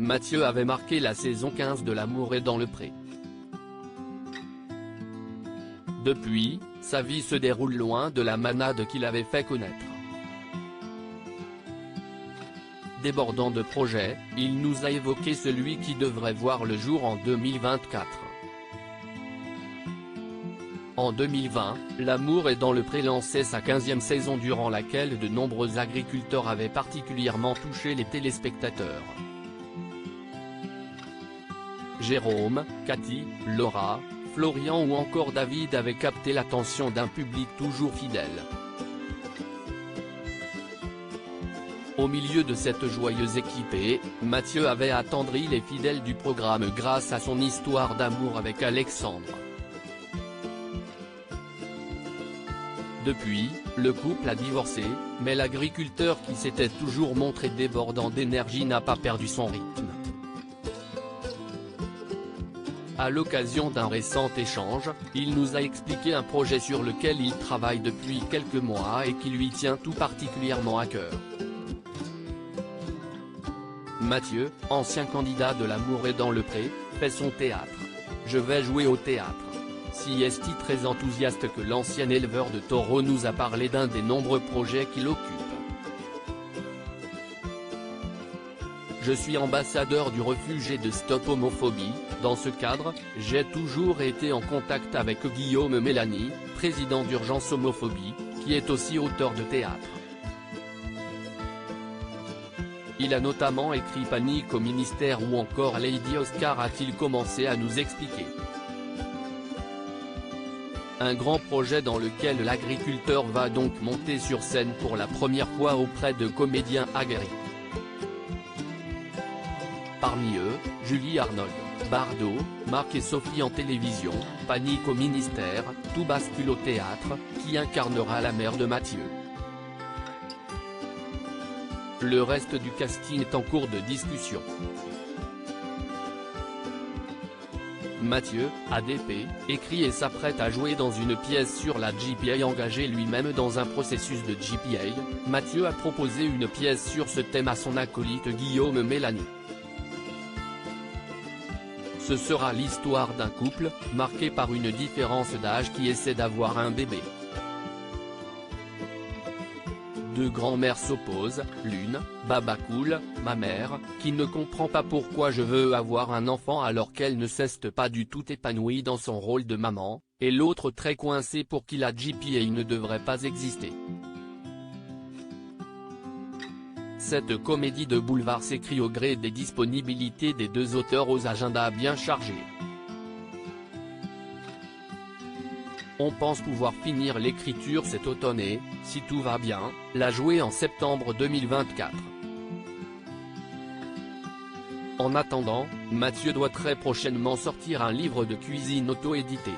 Mathieu avait marqué la saison 15 de L'amour est dans le pré. Depuis, sa vie se déroule loin de la manade qu'il avait fait connaître. Débordant de projets, il nous a évoqué celui qui devrait voir le jour en 2024. En 2020, L'amour est dans le pré lançait sa 15e saison durant laquelle de nombreux agriculteurs avaient particulièrement touché les téléspectateurs. Jérôme, Cathy, Laura, Florian ou encore David avaient capté l'attention d'un public toujours fidèle. Au milieu de cette joyeuse équipée, Mathieu avait attendri les fidèles du programme grâce à son histoire d'amour avec Alexandre. Depuis, le couple a divorcé, mais l'agriculteur qui s'était toujours montré débordant d'énergie n'a pas perdu son rythme. À l'occasion d'un récent échange, il nous a expliqué un projet sur lequel il travaille depuis quelques mois et qui lui tient tout particulièrement à cœur. Mathieu, ancien candidat de L'amour est dans le pré, fait son théâtre. Je vais jouer au théâtre. Si est très enthousiaste que l'ancien éleveur de taureaux nous a parlé d'un des nombreux projets qui l'occupent. Je suis ambassadeur du refuge et de Stop Homophobie. Dans ce cadre, j'ai toujours été en contact avec Guillaume Mélanie, président d'Urgence Homophobie, qui est aussi auteur de théâtre. Il a notamment écrit Panique au ministère ou encore Lady Oscar, a-t-il commencé à nous expliquer. Un grand projet dans lequel l'agriculteur va donc monter sur scène pour la première fois auprès de comédiens aguerris. Parmi eux, Julie Arnold, Bardot, Marc et Sophie en télévision, Panique au ministère, Tout bascule au théâtre, qui incarnera la mère de Mathieu. Le reste du casting est en cours de discussion. Mathieu, ADP, écrit et s'apprête à jouer dans une pièce sur la GPA. Engagé lui-même dans un processus de GPA, Mathieu a proposé une pièce sur ce thème à son acolyte Guillaume Mélanie. Ce sera l'histoire d'un couple, marqué par une différence d'âge qui essaie d'avoir un bébé. Deux grands-mères s'opposent, l'une, Baba Cool, ma mère, qui ne comprend pas pourquoi je veux avoir un enfant alors qu'elle ne cesse pas du tout épanouie dans son rôle de maman, et l'autre très coincée pour qui la GPA ne devrait pas exister. Cette comédie de boulevard s'écrit au gré des disponibilités des deux auteurs aux agendas bien chargés. On pense pouvoir finir l'écriture cet automne et, si tout va bien, la jouer en septembre 2024. En attendant, Mathieu doit très prochainement sortir un livre de cuisine auto-édité.